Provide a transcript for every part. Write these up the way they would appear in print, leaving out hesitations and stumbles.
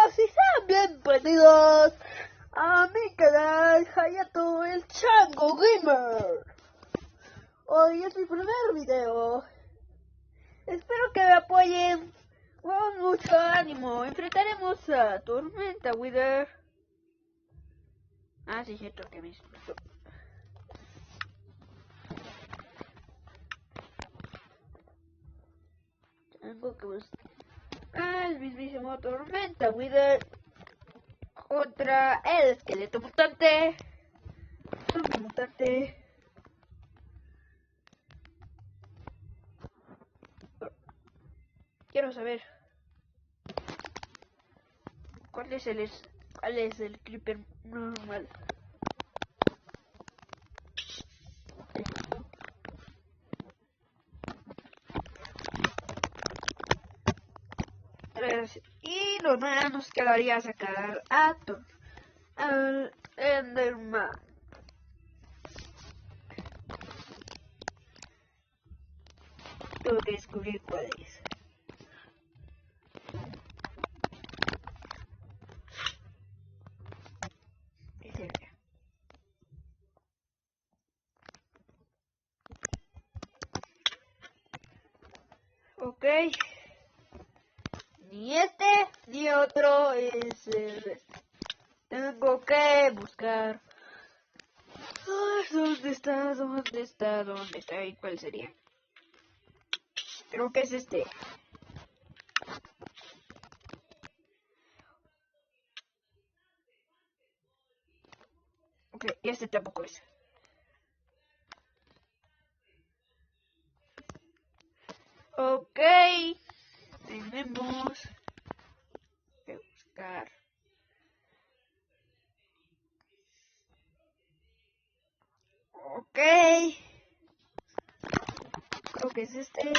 todos y sean bienvenidos a mi canal Hayato el Chango Gamer. Hoy es mi primer video. Espero que me apoyen con mucho ánimo. Enfrentaremos a Tormenta Wither. Ah, sí, cierto que me explotó. Tengo que buscar al mismísimo Tormenta Wither contra el esqueleto mutante. Zombie mutante. Quiero saber cuál es el creeper normal. Y lo más nos quedaría sacar al Enderman. Tengo que descubrir cuál es. Ok. Ni este ni otro es el... Tengo que buscar. ¿Dónde está? ¿Dónde está? ¿Dónde está? ¿Y cuál sería? Creo que es este. Ok, y este tampoco es. Ok. Tenemos que buscar. Ok. Creo que es este.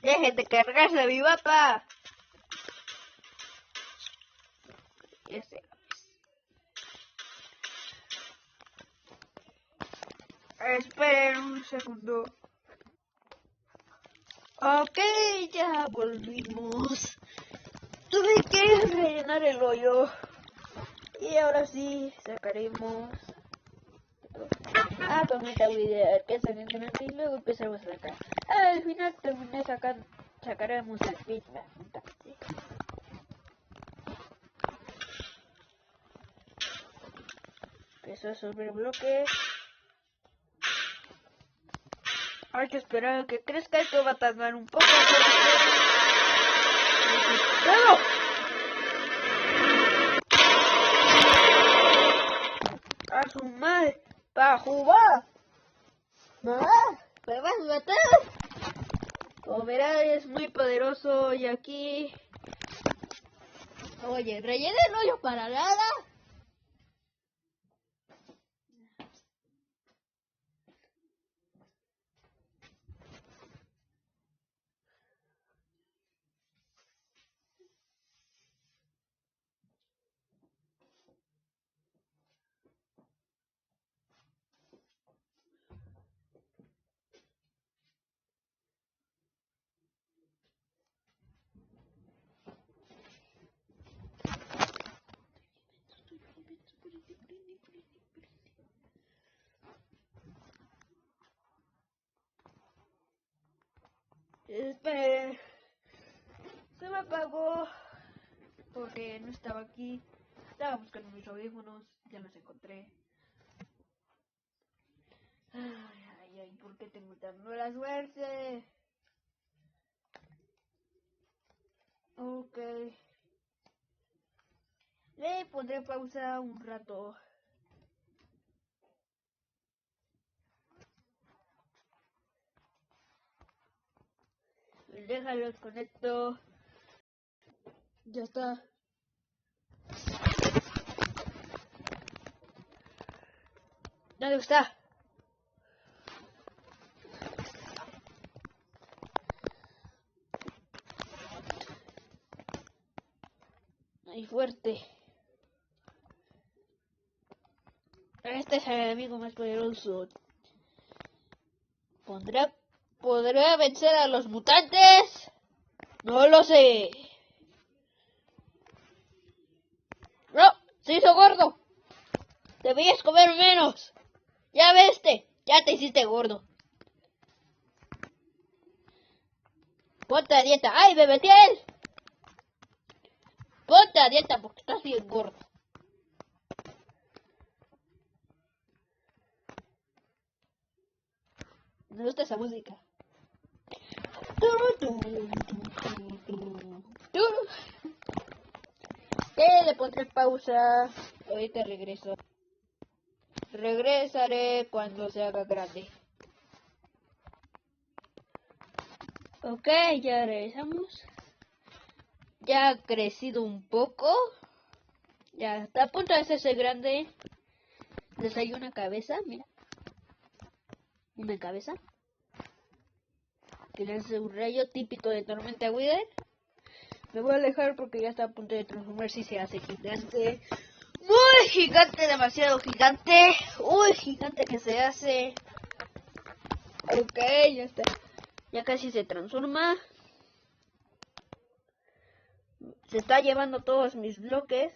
Dejen de cargarse mi mapa. Este. Esperen un segundo. Ok, ya volvimos. Tuve que rellenar el hoyo. Y ahora sí sacaremos a Tormenta Wither, que saquen y luego empezaremos a sacar. Al final sacaremos el Pigman. Empezó sobre el bloque. Hay que esperar a que crezca. Esto va a tardar un poco. ¡No! ¡A su madre! ¡Para jugar! ¡Mamá! ¿Me vas a matar? Como verás, es muy poderoso. Y aquí... Oye, rellené el hoyo para nada. Esperen. Se me apagó porque no estaba aquí. Estaba buscando mis audífonos. Ya los encontré. Ay, ¿por qué tengo tan mala suerte? Ok. Le pondré pausa un rato. Déjalo, conecto. Ya está. ¿Dónde está? Ahí fuerte. Este es el enemigo más poderoso. Pondrá ¿Podré vencer a los mutantes? No lo sé. No, se hizo gordo. Debías comer menos. Ya viste, ya te hiciste gordo. Ponte a dieta. ¡Ay, Bebetiel! Ponte a dieta porque estás bien gordo. Me gusta esa música. Le pondré pausa. Ahorita regreso. Regresaré cuando se haga grande. Ok, ya regresamos. Ya ha crecido un poco. Ya está a punto de hacerse grande. Les hay una cabeza, mira. Una cabeza. Que le hace un rayo típico de Tormenta Wither. Me voy a alejar porque ya está a punto de transformarse y se hace gigante. Muy gigante, demasiado gigante. Uy, gigante que se hace. Ok, ya está. Ya casi se transforma. Se está llevando todos mis bloques.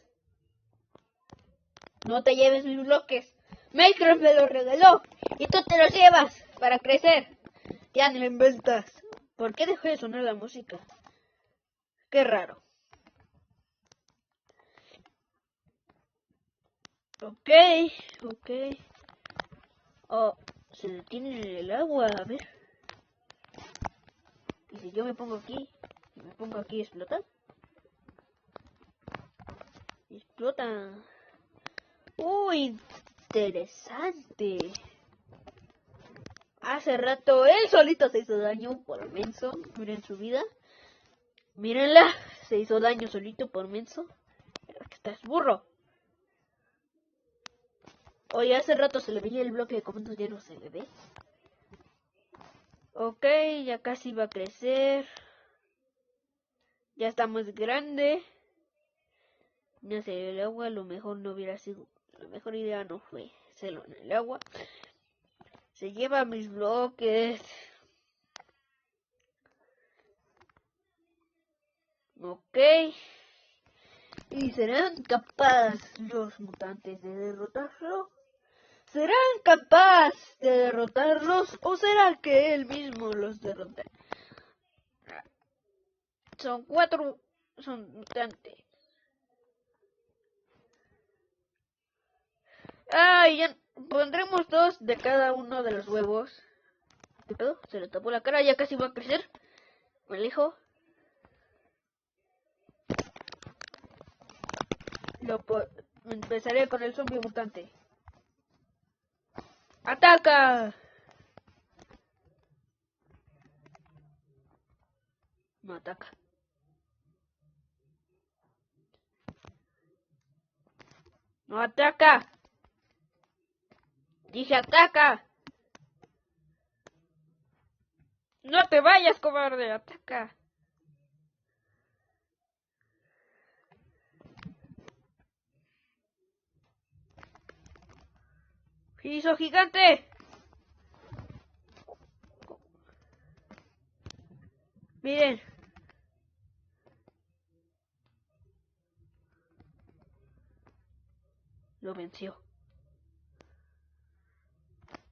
No te lleves mis bloques. Minecraft me los regaló. Y tú te los llevas para crecer. Ya no lo inventas. ¿Por qué dejó de sonar la música? Qué raro. Ok. Oh, se detiene en el agua. A ver. Y si yo me pongo aquí, ¿explota? Explota. Uy, interesante. Hace rato él solito se hizo daño por menso. Miren su vida. Mírenla. Se hizo daño solito por menso. Aquí estás, burro. Oye, hace rato se le veía el bloque de comandos, ya no se le ve. Ok, ya casi va a crecer. Ya está más grande. No sé, el agua a lo mejor no hubiera sido. La mejor idea no fue hacerlo en el agua. Se lleva mis bloques. Ok. ¿Y serán capaces los mutantes de derrotarlo? ¿Serán capaces de derrotarlos o será que él mismo los derrota? Son 4. Son mutantes. Ya pondremos 2 de cada uno de los huevos. ¿Qué pedo? Se le tapó la cara, ya casi va a crecer. Me alejo. Empezaré con el zombie mutante. ¡Ataca! No ataca. ¡No ataca! Dije ataca. No te vayas, cobarde. Ataca. ¡Hizo gigante! Miren. Lo venció.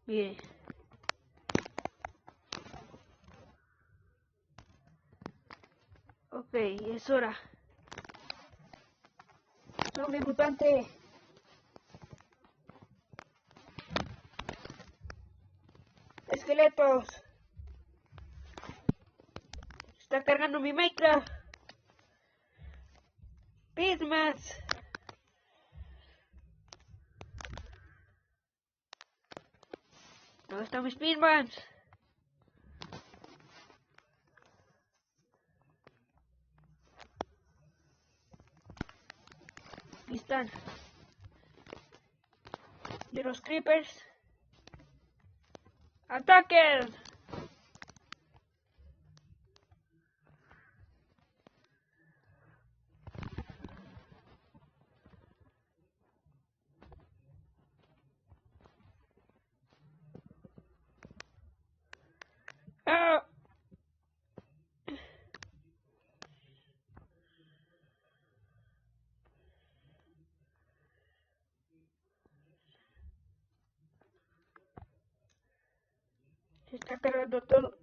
Miren. Ok, es hora. Zombie mutante. Esqueletos. Está cargando mi Minecraft. Pismas. ¿Dónde están mis Pismans? Aquí están. De los creepers. ¡Ataquen! Se está cargando todo.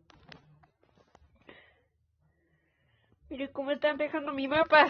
Miren cómo están dejando mi mapa.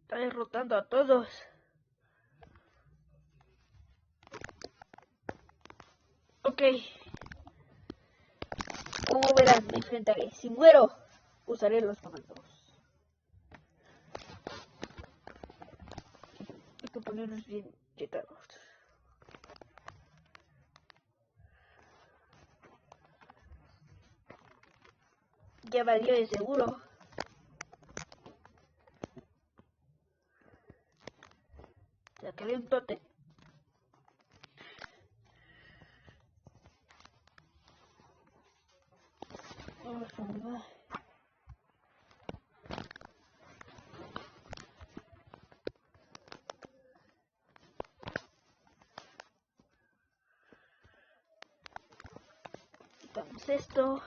Está derrotando a todos. Ok. Como verán, me enfrentaré. Si muero, usaré los comandos. Hay que ponernos bien chetados. Ya valió de seguro. Sacaré un tote. Vamos a ver. Quitamos esto.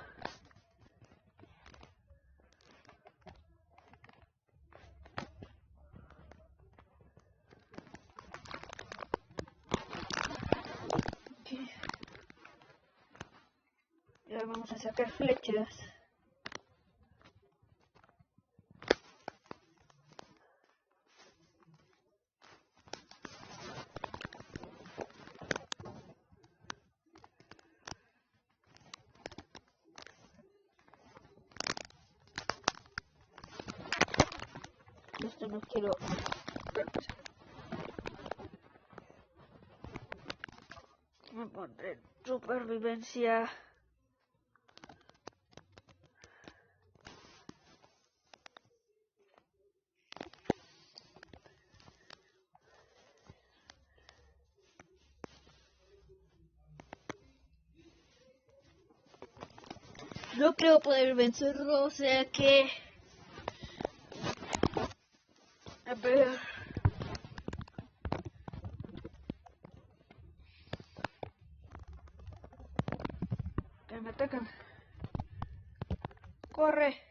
Okay. Y ahora vamos a sacar flechas. Esto no quiero. Me pondré en supervivencia. No creo poder vencerlo, o sea que... A ver... Que me atacan. Corre.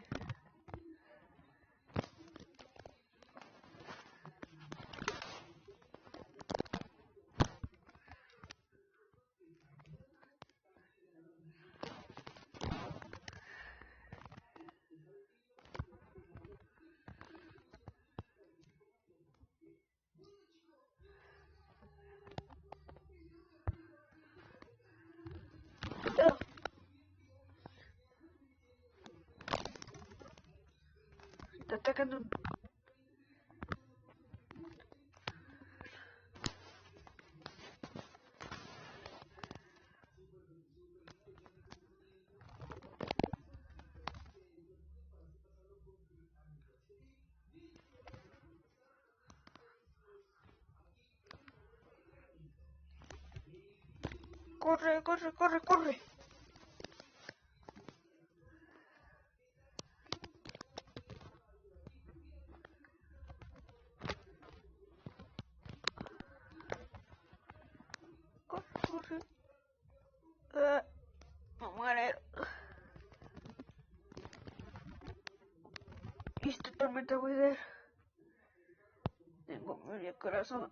Oh. Está atacando. Corre, corre, corre, corre. Corre, corre. Me muere. Esta tormenta voy a ver. Tengo medio corazón.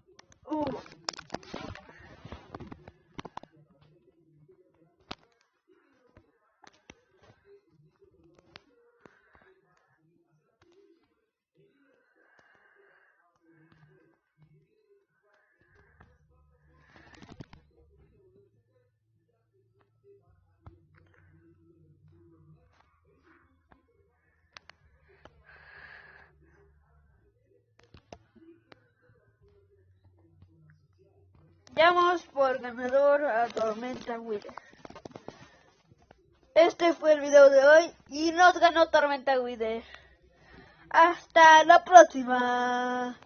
Damos por ganador a Tormenta Wither. Este fue el video de hoy y nos ganó Tormenta Wither. Hasta la próxima.